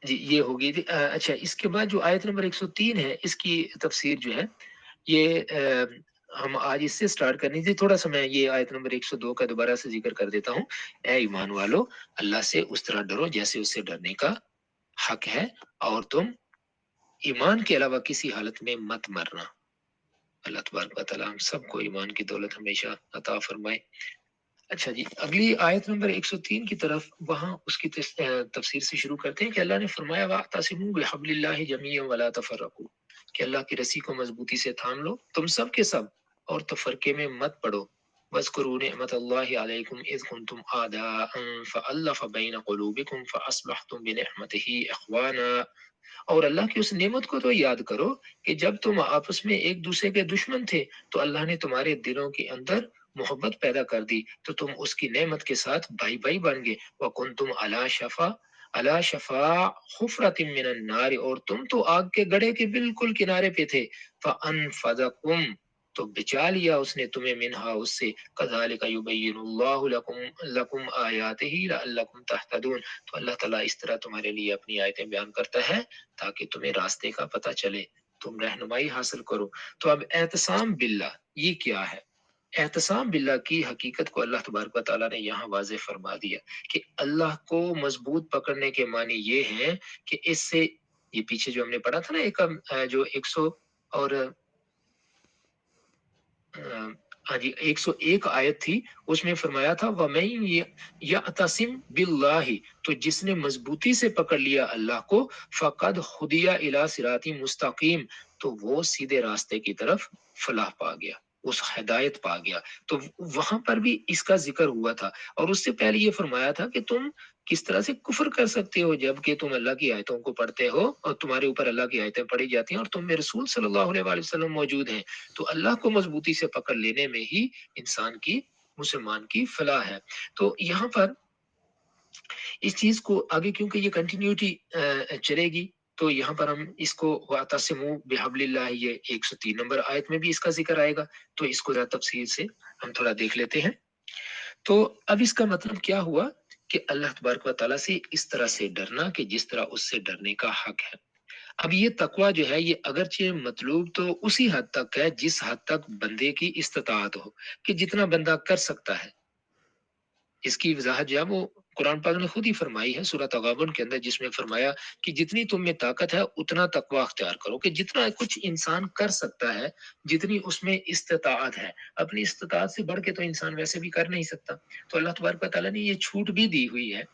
جی یہ ہوگی جی۔ اچھا اس کے بعد جو آیت نمبر 103 ہے اس کی تفسیر جو ہے یہ ہم آج اس سے سٹارٹ کرنی تھی۔ تھوڑا سا میں یہ آیت نمبر 102 کا دوبارہ سے ذکر کر دیتا ہوں۔ اے ایمان والو، اللہ سے اس طرح ڈرو جیسے اس سے ڈرنے کا حق ہے، اور تم ایمان کے علاوہ کسی حالت میں مت مرنا۔ اللہ تبارک و تعالی ہم سب کو ایمان کی دولت ہمیشہ عطا فرمائے۔ اچھا جی، اگلی آیت نمبر 103 کی طرف، وہاں اس کی تفسیر سے شروع کرتے ہیں کہ اللہ نے فرمایا وَاعْتَصِمُوا بِحَبْلِ اللَّهِ جَمِيعًا وَلَا تَفَرَّقُوا، کہ اللہ کی رسی کو مضبوطی سے تھام لو تم سب کے سب، اور تفرقے میں مت پڑو۔ وَاذْكُرُوا نِعْمَةَ اللَّهِ عَلَيْكُمْ إِذْ كُنْتُمْ أَعْدَاءً فَأَلَّفَ بَيْنَ قُلُوبِكُمْ فَأَصْبَحْتُمْ بِنِعْمَتِهِ إِخْوَانًا، اور اللہ کی اس نعمت کو تو یاد کرو کہ جب تم آپس میں ایک دوسرے کے دشمن تھے تو اللہ نے تمہارے دلوں کے اندر محبت پیدا کر دی، تو تم اس کی نعمت کے ساتھ بھائی بھائی بن گئے۔ وَكُنْتُمْ عَلَى شَفَا حُفْرَةٍ مِّنَ النَّارِ، اور تم تو آگ کے گڑھے کے بالکل کنارے پہ تھے۔ فَأَنْفَذَكُمْ، تو بچا لیا اس نے تمہیں منہا اس سے۔ كَذَلِكَ يُبَيِّنُ اللَّهُ لَكُمْ آيَاتِهِ لَعَلَّكُمْ تَهْتَدُونَ، تو اللہ تعالیٰ اس طرح تمہارے لیے اپنی آیتیں بیان کرتا ہے تاکہ تمہیں راستے کا پتہ چلے، تم رہنمائی حاصل کرو۔ تو اب اعتصام باللہ یہ کیا ہے؟ اعتصام باللہ کی حقیقت کو اللہ تبارک و تعالیٰ نے یہاں واضح فرما دیا کہ اللہ کو مضبوط پکڑنے کے معنی یہ ہیں کہ اس سے، یہ پیچھے جو ہم نے پڑھا تھا نا ایک جو 100 اور ہاں جی 101 آیت تھی، اس میں فرمایا تھا وَمَن يَعْتَصِم بِاللَّهِ، تو جس نے مضبوطی سے پکڑ لیا اللہ کو، فَقَدْ هُدِیَ إِلَىٰ صِرَاطٍ مُسْتَقِیمٍ، تو وہ سیدھے راستے کی طرف فلاح پا گیا، اس ہدایت پا گیا۔ تو وہاں پر بھی اس کا ذکر ہوا تھا، اور اس سے پہلے یہ فرمایا تھا کہ تم کس طرح سے کفر کر سکتے ہو جب کہ تم اللہ کی آیتوں کو پڑھتے ہو اور تمہارے اوپر اللہ کی آیتیں پڑھی جاتی ہیں اور تم میں رسول صلی اللہ علیہ وآلہ وسلم موجود ہیں۔ تو اللہ کو مضبوطی سے پکڑ لینے میں ہی انسان کی، مسلمان کی فلاح ہے۔ تو یہاں پر اس چیز کو آگے کیونکہ یہ کنٹینیوٹی چلے گی، تو یہاں پر ہم اس کو وَاعْتَصِمُوا بِحَبْلِ اللَّهِ، یہ 103 نمبر آیت میں بھی اس کا ذکر آئے گا، تو اس کو ذرا تفصیل سے ہم تھوڑا دیکھ لیتے ہیں۔ تو اب اس کا مطلب کیا ہوا کہ اللہ تبارک و تعالیٰ سے اس طرح سے ڈرنا کہ جس طرح اس سے ڈرنے کا حق ہے۔ اب یہ تقویٰ جو ہے یہ اگرچہ مطلوب تو اسی حد تک ہے جس حد تک بندے کی استطاعت ہو، کہ جتنا بندہ کر سکتا ہے۔ اس کی وضاحت جو ہے وہ قرآن پاک نے خود ہی فرمائی ہے سورۃ تغابن کے اندر، جس میں فرمایا کہ جتنی تم میں طاقت ہے اتنا تقویٰ اختیار کرو، کہ جتنا کچھ انسان کر سکتا ہے، جتنی اس میں استطاعت ہے، اپنی استطاعت سے بڑھ کے تو انسان ویسے بھی کر نہیں سکتا۔ تو اللہ تبارک و تعالیٰ نے یہ چھوٹ بھی دی ہوئی ہے۔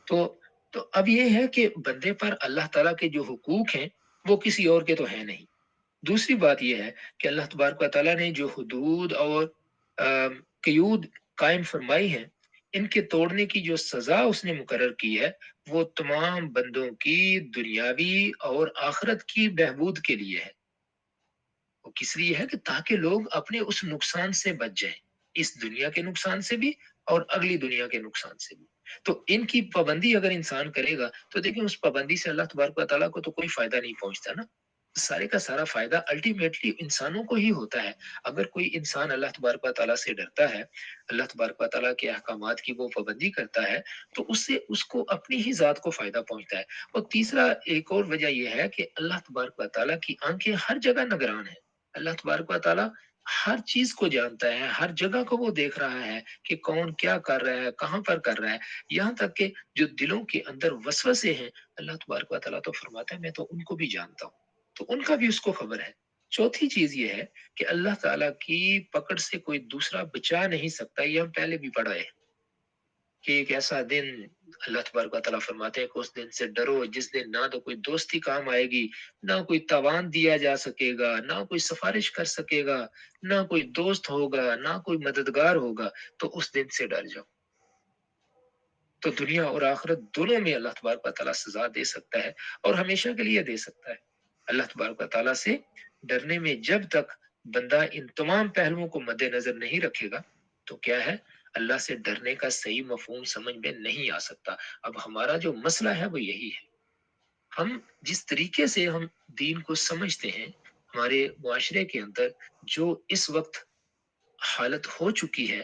تو اب یہ ہے کہ بندے پر اللہ تعالیٰ کے جو حقوق ہیں وہ کسی اور کے تو ہیں نہیں۔ دوسری بات یہ ہے کہ اللہ تبارک و تعالیٰ نے جو حدود اور قیود قائم فرمائی ہیں، ان کے توڑنے کی جو سزا اس نے مقرر کی ہے وہ تمام بندوں کی دنیاوی اور آخرت کی بہبود کے لیے ہے۔ وہ کس لیے ہے کہ تاکہ لوگ اپنے اس نقصان سے بچ جائیں، اس دنیا کے نقصان سے بھی اور اگلی دنیا کے نقصان سے بھی۔ تو ان کی پابندی اگر انسان کرے گا تو دیکھیں اس پابندی سے اللہ تبارک و تعالیٰ کو تو کوئی فائدہ نہیں پہنچتا نا، سارے کا سارا فائدہ الٹیمیٹلی انسانوں کو ہی ہوتا ہے۔ اگر کوئی انسان اللہ تبارک و تعالیٰ سے ڈرتا ہے، اللہ تبارک و تعالیٰ کے احکامات کی وہ پابندی کرتا ہے، تو اس سے اس کو اپنی ہی ذات کو فائدہ پہنچتا ہے۔ اور تیسرا ایک اور وجہ یہ ہے کہ اللہ تبارک و تعالیٰ کی آنکھیں ہر جگہ نگران ہیں۔ اللہ تبارک و تعالیٰ ہر چیز کو جانتا ہے، ہر جگہ کو وہ دیکھ رہا ہے کہ کون کیا کر رہا ہے، کہاں پر کر رہا ہے، یہاں تک کہ جو دلوں کے اندر وسوسے ہیں، اللہ تبارک و تعالیٰ تو فرماتا ہے میں تو ان کو بھی جانتا ہوں، تو ان کا بھی اس کو خبر ہے۔ چوتھی چیز یہ ہے کہ اللہ تعالیٰ کی پکڑ سے کوئی دوسرا بچا نہیں سکتا، یہ ہم پہلے بھی پڑھا ہے کہ ایک ایسا دن اللہ تبارک و تعالیٰ فرماتے ہیں کہ اس دن سے ڈرو جس دن نہ تو کوئی دوستی کام آئے گی، نہ کوئی تاوان دیا جا سکے گا، نہ کوئی سفارش کر سکے گا، نہ کوئی دوست ہوگا، نہ کوئی مددگار ہوگا، تو اس دن سے ڈر جاؤ۔ تو دنیا اور آخرت دونوں میں اللہ تبارک و تعالیٰ سزا دے سکتا ہے اور ہمیشہ کے لیے دے سکتا ہے۔ اللہ تبارک و تعالیٰ سے ڈرنے میں جب تک بندہ ان تمام پہلوؤں کو مد نظر نہیں رکھے گا تو کیا ہے، اللہ سے ڈرنے کا صحیح مفہوم سمجھ میں نہیں آ سکتا۔ اب ہمارا جو مسئلہ ہے وہ یہی ہے، ہم جس طریقے سے ہم دین کو سمجھتے ہیں، ہمارے معاشرے کے اندر جو اس وقت حالت ہو چکی ہے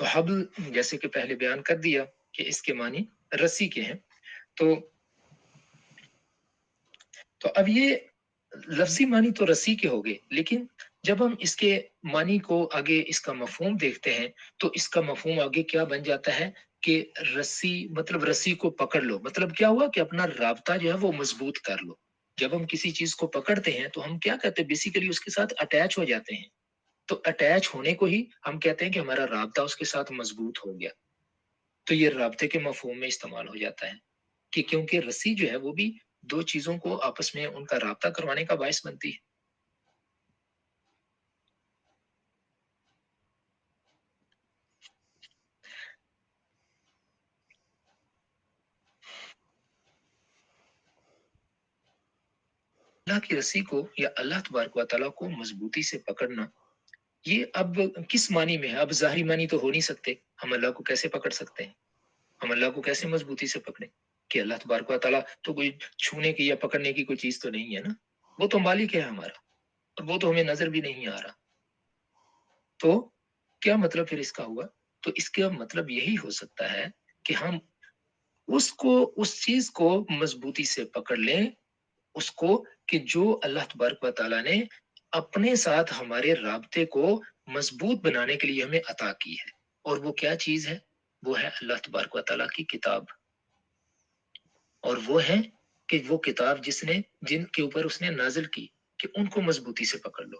تو حبل جیسے کہ پہلے بیان کر دیا کہ اس کے معنی رسی کے ہیں. تو اب یہ لفظی معنی تو رسی کے ہو گئے، لیکن جب ہم اس کے معنی کو آگے اس کا مفہوم دیکھتے ہیں تو اس کا مفہوم آگے کیا بن جاتا ہے کہ رسی مطلب رسی کو پکڑ لو، مطلب کیا ہوا کہ اپنا رابطہ جو ہے وہ مضبوط کر لو. جب ہم کسی چیز کو پکڑتے ہیں تو ہم کیا کہتے ہیں، بیسیکلی اس کے ساتھ اٹیچ ہو جاتے ہیں. تو اٹیچ ہونے کو ہی ہم کہتے ہیں کہ ہمارا رابطہ اس کے ساتھ مضبوط ہو گیا. تو یہ رابطے کے مفہوم میں استعمال ہو جاتا ہے کہ کیونکہ رسی جو ہے وہ بھی دو چیزوں کو آپس میں ان کا رابطہ کروانے کا باعث بنتی ہے. اللہ کی رسی کو یا اللہ تبارک و تعالیٰ کو مضبوطی سے پکڑنا، یہ اب کس معنی میں ہے؟ اب ظاہری معنی تو ہو نہیں سکتے. ہم اللہ کو کیسے پکڑ سکتے ہیں؟ ہم اللہ کو کیسے مضبوطی سے پکڑیں کہ اللہ تبارک و تعالیٰ تو کوئی چھونے کی یا پکڑنے کی کوئی چیز تو نہیں ہے نا. وہ تو مالک ہے ہمارا، اور وہ تو ہمیں نظر بھی نہیں آ رہا. تو کیا مطلب پھر اس کا ہوا؟ تو اس کا مطلب یہی ہو سکتا ہے کہ ہم اس چیز کو مضبوطی سے پکڑ لیں، اس کو کہ جو اللہ تبارک و تعالیٰ نے اپنے ساتھ ہمارے رابطے کو مضبوط بنانے کے لیے ہمیں عطا کی ہے. اور وہ کیا چیز ہے؟ وہ ہے اللہ تبارک و تعالیٰ کی کتاب. اور وہ ہے کہ وہ کتاب جن کے اوپر اس نے نازل کی، کہ ان کو مضبوطی سے پکڑ لو.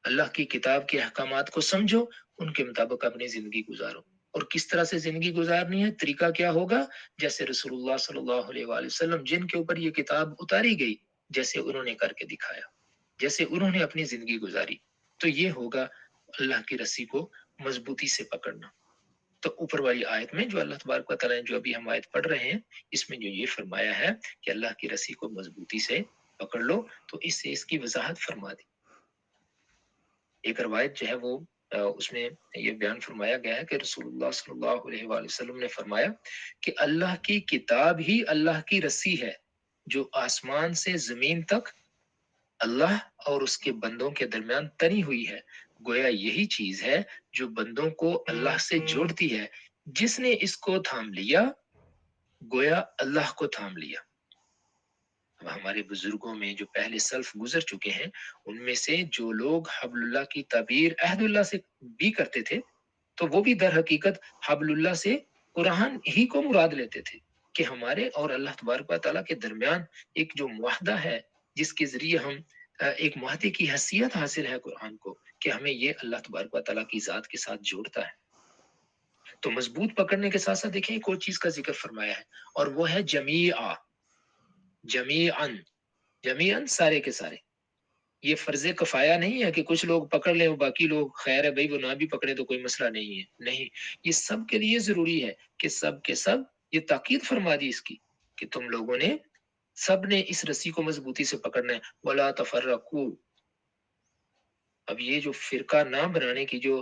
اللہ کی کتاب کے احکامات کو سمجھو، ان کے مطابق اپنی زندگی گزارو. اور کس طرح سے زندگی گزارنی ہے، طریقہ کیا ہوگا؟ جیسے رسول اللہ صلی اللہ علیہ وآلہ وسلم جن کے اوپر یہ کتاب اتاری گئی، جیسے انہوں نے کر کے دکھایا، جیسے انہوں نے اپنی زندگی گزاری. تو یہ ہوگا اللہ کی رسی کو مضبوطی سے پکڑنا. تو اوپر والی آیت میں جو اللہ تبارک و تعالیٰ نے جو ابھی ہم آیت پڑھ رہے ہیں، اس میں جو یہ فرمایا ہے کہ اللہ کی رسی کو مضبوطی سے پکڑ لو، تو اس سے اس کی وضاحت فرما دی. ایک روایت جو ہے وہ اس میں یہ بیان فرمایا گیا ہے کہ رسول اللہ صلی اللہ علیہ وآلہ وسلم نے فرمایا کہ اللہ کی کتاب ہی اللہ کی رسی ہے جو آسمان سے زمین تک اللہ اور اس کے بندوں کے درمیان تنی ہوئی ہے. گویا یہی چیز ہے جو بندوں کو اللہ سے جوڑتی ہے. جس نے اس کو تھام لیا، گویا اللہ کو تھام لیا. اب ہمارے بزرگوں میں جو پہلے سلف گزر چکے ہیں، ان میں سے جو لوگ حبل اللہ کی تعبیر عہد اللہ سے بھی کرتے تھے، تو وہ بھی در حقیقت حبل اللہ سے قرآن ہی کو مراد لیتے تھے کہ ہمارے اور اللہ تبارک و تعالیٰ کے درمیان ایک جو معاہدہ ہے، جس کے ذریعے ہم ایک معاہدے کی حیثیت حاصل ہے قرآن کو، کہ ہمیں یہ اللہ تبارک و تعالیٰ کی ذات کے ساتھ جوڑتا ہے. تو مضبوط پکڑنے کے ساتھ ساتھ دیکھیں ایک اور چیز کا ذکر فرمایا ہے، اور وہ ہے جمیعن سارے کے سارے. یہ فرض کفایہ نہیں ہے کہ کچھ لوگ پکڑ لیں اور باقی لوگ خیر ہے بھائی وہ نہ بھی پکڑے تو کوئی مسئلہ نہیں ہے. نہیں، یہ سب کے لیے ضروری ہے کہ سب کے سب یہ تاکید فرما دی اس کی کہ تم لوگوں نے سب نے اس رسی کو مضبوطی سے پکڑنا ہے. ولا تفرقوا. اب یہ جو فرقہ نہ بنانے کی جو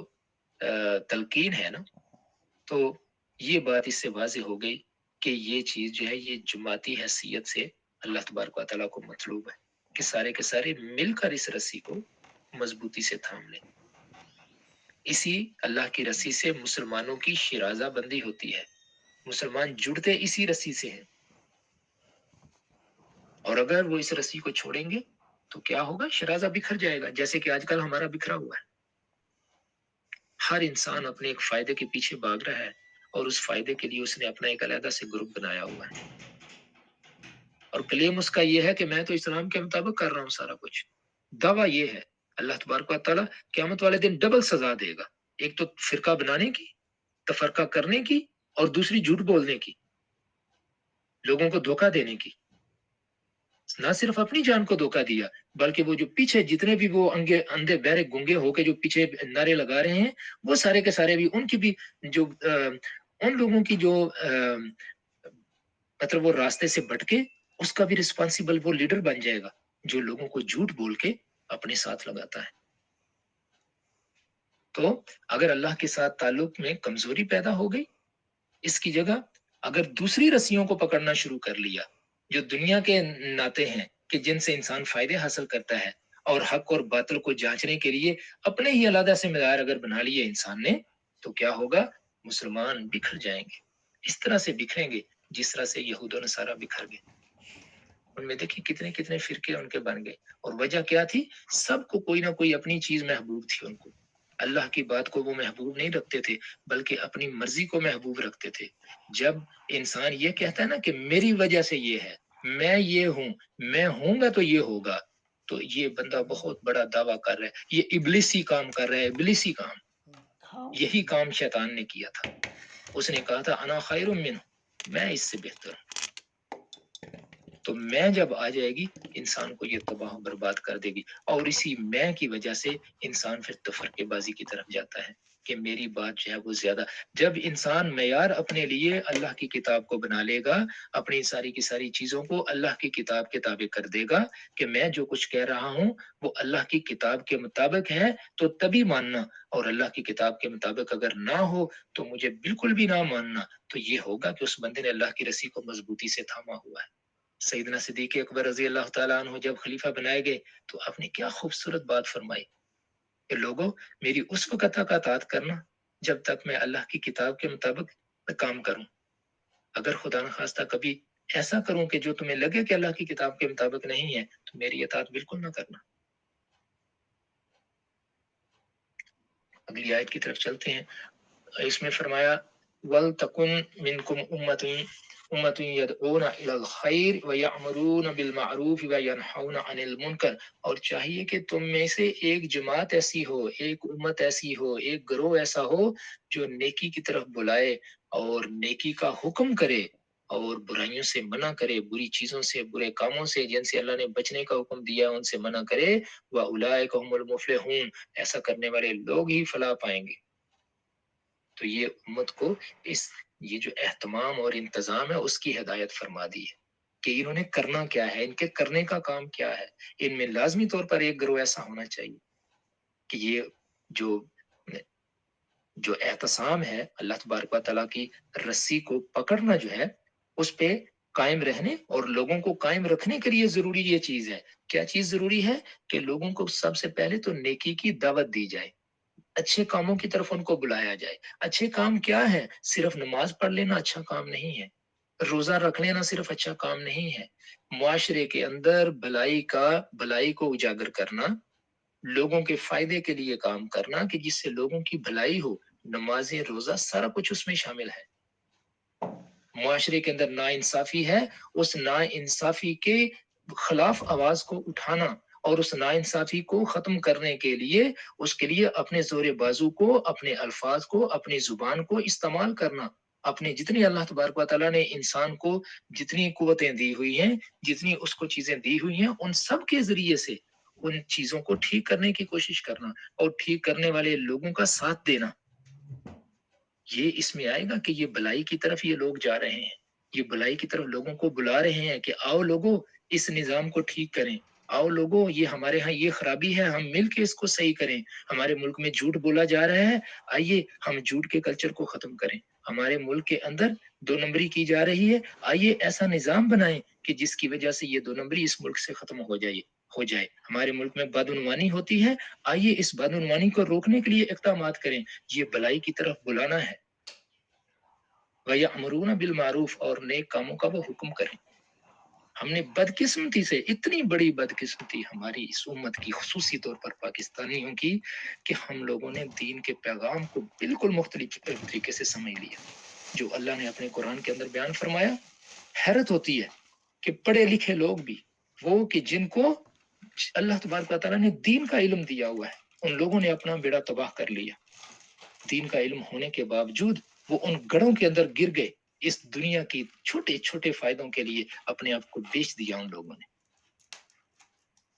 تلقین ہے نا، تو یہ بات اس سے واضح ہو گئی کہ یہ چیز جو ہے یہ جماعتی حیثیت سے اللہ تبارک و تعالیٰ کو مطلوب ہے کہ سارے کے سارے مل کر اس رسی کو مضبوطی سے تھام لیں. اسی اللہ کی رسی سے مسلمانوں کی شیرازہ بندی ہوتی ہے. مسلمان جڑتے اسی رسی سے ہیں، اور اگر وہ اس رسی کو چھوڑیں گے تو کیا ہوگا؟ شیرازہ بکھر جائے گا، جیسے کہ آج کل ہمارا بکھرا ہوا ہے. ہر انسان اپنے ایک فائدے کے پیچھے بھاگ رہا ہے، اور اس فائدے کے لیے اس نے اپنا ایک علیحدہ سے گروپ بنایا ہوا ہے، اور کلیم اس کا یہ ہے کہ میں تو اسلام کے مطابق کر رہا ہوں سارا کچھ. دعویٰ یہ ہے اللہ تبارک و تعالیٰ قیامت والے دن ڈبل سزا دے گا، ایک تو فرقہ بنانے کی، تفرقہ کرنے کی، اور دوسری جھوٹ بولنے کی، لوگوں کو دھوکہ دینے کی. نہ صرف اپنی جان کو دھوکہ دیا، بلکہ وہ جو پیچھے جتنے بھی وہ اندھے بہرے گنگے ہو کے جو پیچھے نعرے لگا رہے ہیں، وہ سارے کے سارے بھی ان کی بھی جو ان لوگوں کی جو مطلب وہ راستے سے بھٹکے، اس کا بھی رسپانسیبل وہ لیڈر بن جائے گا جو لوگوں کو جھوٹ بول کے اپنے ساتھ لگاتا ہے. تو اگر اللہ کے ساتھ تعلق میں کمزوری پیدا ہو گئی، اس کی جگہ اگر دوسری رسیوں کو پکڑنا شروع کر لیا جو دنیا کے ناطے ہیں کہ جن سے انسان فائدے حاصل کرتا ہے، اور حق اور باطل کو جانچنے کے لیے اپنے ہی علیحدہ سے معیار اگر بنا لیے انسان نے، تو کیا ہوگا؟ مسلمان بکھر جائیں گے، اس طرح سے بکھریں گے جس طرح سے یہود و نصارہ بکھر گئے۔ ان میں دیکھیں کتنے کتنے فرقے ان کے بن گئے، اور وجہ کیا تھی؟ سب کو کوئی نہ کوئی اپنی چیز محبوب تھی، ان کو اللہ کی بات کو وہ محبوب نہیں رکھتے تھے بلکہ اپنی مرضی کو محبوب رکھتے تھے۔ جب انسان یہ کہتا ہے نا کہ میری وجہ سے یہ ہے، میں یہ ہوں، میں ہوں گا تو یہ ہوگا، تو یہ بندہ بہت بڑا دعویٰ کر رہا ہے، یہ ابلیسی کام کر رہا ہے، ابلیسی کام۔ یہی کام شیطان نے کیا تھا، اس نے کہا تھا انا خیر منہ، میں اس سے بہتر ہوں۔ تو میں جب آ جائے گی انسان کو یہ تباہ و برباد کر دے گی، اور اسی میں کی وجہ سے انسان پھر تفرقے بازی کی طرف جاتا ہے کہ میری بات جو ہے وہ زیادہ۔ جب انسان معیار اپنے لیے اللہ کی کتاب کو بنا لے گا، اپنی ساری کی ساری چیزوں کو اللہ کی کتاب کے تابع کر دے گا کہ میں جو کچھ کہہ رہا ہوں وہ اللہ کی کتاب کے مطابق ہے تو تبھی ماننا، اور اللہ کی کتاب کے مطابق اگر نہ ہو تو مجھے بالکل بھی نہ ماننا، تو یہ ہوگا کہ اس بندے نے اللہ کی رسی کو مضبوطی سے تھاما ہوا ہے۔ سیدنا صدیق اکبر رضی اللہ تعالیٰ عنہ جب خلیفہ بنائے گئے تو آپ نے کیا خوبصورت بات فرمائی کہ لوگوں میری اس وقت تک اطاعت کرنا جب تک میں اللہ کی کتاب کے مطابق کام کروں، اگر خدا نخواستہ کبھی ایسا کروں کہ جو تمہیں لگے کہ اللہ کی کتاب کے مطابق نہیں ہے تو میری اطاعت بالکل نہ کرنا۔ اگلی آیت کی طرف چلتے ہیں، اس میں فرمایا وَلْتَكُنْ مِنْكُمْ أُمَّةٌ يَدْعُونَ إِلَى الْخَيْرِ وَيَأْمُرُونَ بِالْمَعْرُوفِ وَيَنْهَوْنَ عَنِ الْمُنْكَرِ، اور چاہیے کہ تم میں سے ایک جماعت ایسی ہو، ایک امت ایسی ہو، ایک گروہ ایسا ہو جو نیکی کی طرف بلائے اور نیکی کا حکم کرے اور برائیوں سے منع کرے، بری چیزوں سے، برے کاموں سے جن سے اللہ نے بچنے کا حکم دیا ان سے منع کرے۔ وَأُولَئِكَ هُمُ الْمُفْلِحُونَ، ایسا کرنے والے لوگ ہی فلاح پائیں گے۔ تو یہ امت کو یہ جو اہتمام اور انتظام ہے اس کی ہدایت فرما دی ہے کہ انہوں نے کرنا کیا ہے، ان کے کرنے کا کام کیا ہے۔ ان میں لازمی طور پر ایک گروہ ایسا ہونا چاہیے کہ یہ جو احتسام ہے اللہ تبارک و تعالیٰ کی رسی کو پکڑنا جو ہے اس پہ قائم رہنے اور لوگوں کو قائم رکھنے کے لیے ضروری یہ چیز ہے۔ کیا چیز ضروری ہے؟ کہ لوگوں کو سب سے پہلے تو نیکی کی دعوت دی جائے، اچھے کاموں کی طرف ان کو بلایا جائے۔ اچھے کام کیا ہے؟ صرف نماز پڑھ لینا اچھا کام نہیں ہے، روزہ رکھ لینا صرف اچھا کام نہیں ہے۔ معاشرے کے اندر بھلائی کو اجاگر کرنا، لوگوں کے فائدے کے لیے کام کرنا کہ جس سے لوگوں کی بھلائی ہو، نمازیں، روزہ، سارا کچھ اس میں شامل ہے۔ معاشرے کے اندر ناانصافی ہے، اس ناانصافی کے خلاف آواز کو اٹھانا اور اس ناانصافی کو ختم کرنے کے لیے اس کے لیے اپنے زور بازو کو، اپنے الفاظ کو، اپنی زبان کو استعمال کرنا۔ اپنے جتنی اللہ تبارک و تعالیٰ نے انسان کو جتنی قوتیں دی ہوئی ہیں، جتنی اس کو چیزیں دی ہوئی ہیں، ان سب کے ذریعے سے ان چیزوں کو ٹھیک کرنے کی کوشش کرنا اور ٹھیک کرنے والے لوگوں کا ساتھ دینا۔ یہ اس میں آئے گا کہ یہ بلائی کی طرف یہ لوگ جا رہے ہیں، یہ بلائی کی طرف لوگوں کو بلا رہے ہیں کہ آؤ لوگوں اس نظام کو ٹھیک کریں، آؤ لوگوں یہ ہمارے ہاں یہ خرابی ہے، ہم مل کے اس کو صحیح کریں۔ ہمارے ملک میں جھوٹ بولا جا رہا ہے، آئیے ہم جھوٹ کے کلچر کو ختم کریں۔ ہمارے ملک کے اندر دو نمبری کی جا رہی ہے، آئیے ایسا نظام بنائیں کہ جس کی وجہ سے یہ دو نمبری اس ملک سے ختم ہو جائے۔ ہمارے ملک میں بدعنوانی ہوتی ہے، آئیے اس بدعنوانی کو روکنے کے لیے اقدامات کریں۔ یہ بلائی کی طرف بلانا ہے۔ وَيَأْمُرُونَ بِالْمَعْرُوفِ، اور نیک کاموں کا وہ حکم کریں۔ ہم نے بدقسمتی سے، اتنی بڑی بدقسمتی ہماری اس امت کی، خصوصی طور پر پاکستانیوں کی، کہ ہم لوگوں نے دین کے پیغام کو بالکل مختلف طریقے سے سمجھ لیا۔ جو اللہ نے اپنے قرآن کے اندر بیان فرمایا، حیرت ہوتی ہے کہ پڑھے لکھے لوگ بھی، وہ کہ جن کو اللہ تبارک و تعالیٰ نے دین کا علم دیا ہوا ہے، ان لوگوں نے اپنا بیڑا تباہ کر لیا۔ دین کا علم ہونے کے باوجود وہ ان گڑھوں کے اندر گر گئے، اس دنیا کی چھوٹے چھوٹے فائدوں کے لیے اپنے آپ کو بیچ دیا ان لوگوں نے۔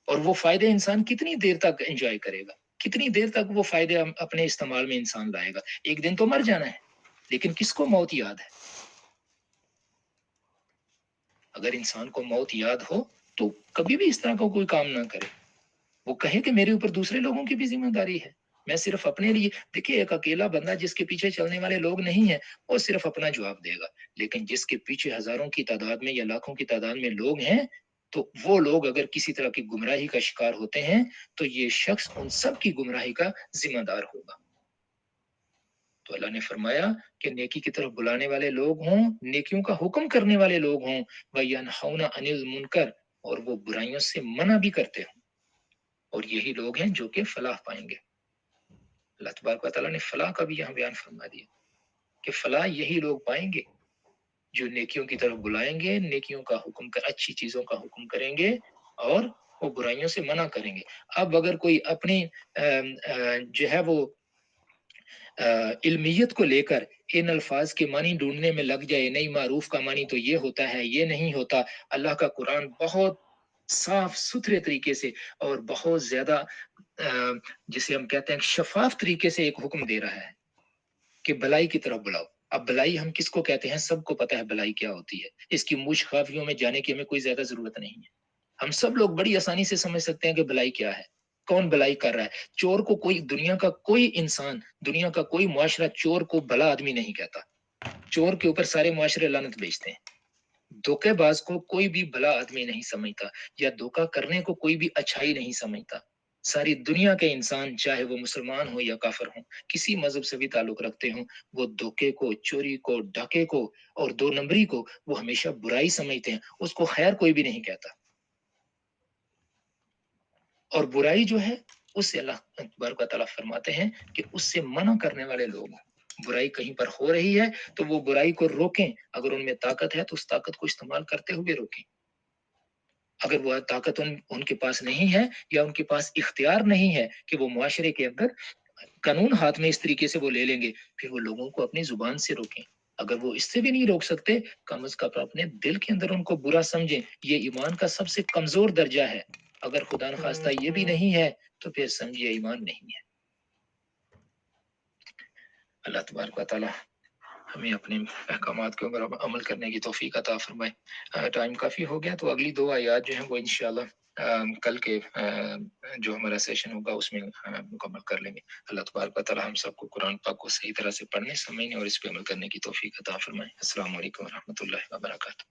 اور وہ فائدے انسان کتنی دیر تک انجوائے کرے گا، کتنی دیر تک وہ فائدے اپنے استعمال میں انسان لائے گا؟ ایک دن تو مر جانا ہے، لیکن کس کو موت یاد ہے؟ اگر انسان کو موت یاد ہو تو کبھی بھی اس طرح کا کوئی کام نہ کرے، وہ کہے کہ میرے اوپر دوسرے لوگوں کی بھی ذمہ داری ہے، میں صرف اپنے لیے۔ دیکھیے ایک اکیلا بندہ جس کے پیچھے چلنے والے لوگ نہیں ہیں وہ صرف اپنا جواب دے گا، لیکن جس کے پیچھے ہزاروں کی تعداد میں یا لاکھوں کی تعداد میں لوگ ہیں، تو وہ لوگ اگر کسی طرح کی گمراہی کا شکار ہوتے ہیں تو یہ شخص ان سب کی گمراہی کا ذمہ دار ہوگا۔ تو اللہ نے فرمایا کہ نیکی کی طرف بلانے والے لوگ ہوں، نیکیوں کا حکم کرنے والے لوگ ہوں، وَيَنْهَوْنَ عَنِ الْمُنْكَرِ، اور وہ برائیوں سے منع بھی کرتے ہوں، اور یہی لوگ ہیں جو کہ فلاح پائیں گے۔ اللہ تبارک و تعالیٰ نے فلاح کا بھی یہاں بیان فرما دیا کہ فلاح یہی لوگ پائیں گے جو نیکیوں کی طرف بلائیں گے، نیکیوں کا حکم کر اچھی چیزوں کا حکم کریں گے اور وہ برائیوں سے منع کریں گے۔ اب اگر کوئی اپنی جو ہے وہ علمیت کو لے کر ان الفاظ کے معنی ڈھونڈنے میں لگ جائے، نہیں معروف کا معنی تو یہ ہوتا ہے، یہ نہیں ہوتا، اللہ کا قرآن بہت صاف ستھرے طریقے سے اور بہت زیادہ جسے ہم کہتے ہیں شفاف طریقے سے ایک حکم دے رہا ہے کہ بلائی کی طرف بلاؤ۔ اب بلائی ہم کس کو کہتے ہیں؟ سب کو پتہ ہے بلائی کیا ہوتی ہے، اس کی موچ خافیوں میں جانے کی ہمیں کوئی زیادہ ضرورت نہیں ہے۔ ہم سب لوگ بڑی آسانی سے سمجھ سکتے ہیں کہ بلائی کیا ہے، کون بلائی کر رہا ہے۔ چور کو کوئی دنیا کا کوئی انسان، دنیا کا کوئی معاشرہ چور کو بلا آدمی نہیں کہتا، چور کے اوپر سارے معاشرے لعنت بھیجتے ہیں۔ دھوکے باز کو کوئی بھی بلا آدمی نہیں سمجھتا، یا دھوکا کرنے کو کوئی بھی اچھائی نہیں سمجھتا۔ ساری دنیا کے انسان، چاہے وہ مسلمان ہو یا کافر ہوں، کسی مذہب سے بھی تعلق رکھتے ہوں، وہ دھوکے کو، چوری کو، ڈاکے کو اور دو نمبری کو وہ ہمیشہ برائی سمجھتے ہیں، اس کو خیر کوئی بھی نہیں کہتا۔ اور برائی جو ہے اس سے اللہ تبارک و تعالیٰ فرماتے ہیں کہ اس سے منع کرنے والے لوگ ہیں۔ برائی کہیں پر ہو رہی ہے تو وہ برائی کو روکیں، اگر ان میں طاقت ہے تو اس طاقت کو استعمال کرتے ہوئے روکیں۔ اگر وہ طاقت ان کے پاس نہیں ہے یا ان کے پاس اختیار نہیں ہے کہ وہ معاشرے کے اندر قانون ہاتھ میں اس طریقے سے وہ لے لیں گے، پھر وہ لوگوں کو اپنی زبان سے روکیں۔ اگر وہ اس سے بھی نہیں روک سکتے، کم از کم اپنے دل کے اندر ان کو برا سمجھیں، یہ ایمان کا سب سے کمزور درجہ ہے۔ اگر خدا نخواستہ یہ بھی نہیں ہے تو پھر سمجھیے ایمان نہیں ہے۔ اللہ تبارک و تعالیٰ ہمیں اپنے احکامات کے اوپر عمل کرنے کی توفیق عطا فرمائے۔ ٹائم کافی ہو گیا تو اگلی دو آیات جو ہیں وہ انشاءاللہ کل کے جو ہمارا سیشن ہوگا اس میں مکمل کر لیں گے۔ اللہ تبارک و تعالیٰ ہم سب کو قرآن پاک کو صحیح طرح سے پڑھنے، سمجھنے اور اس پہ عمل کرنے کی توفیق عطا فرمائے۔ السلام علیکم ورحمۃ اللہ وبرکاتہ۔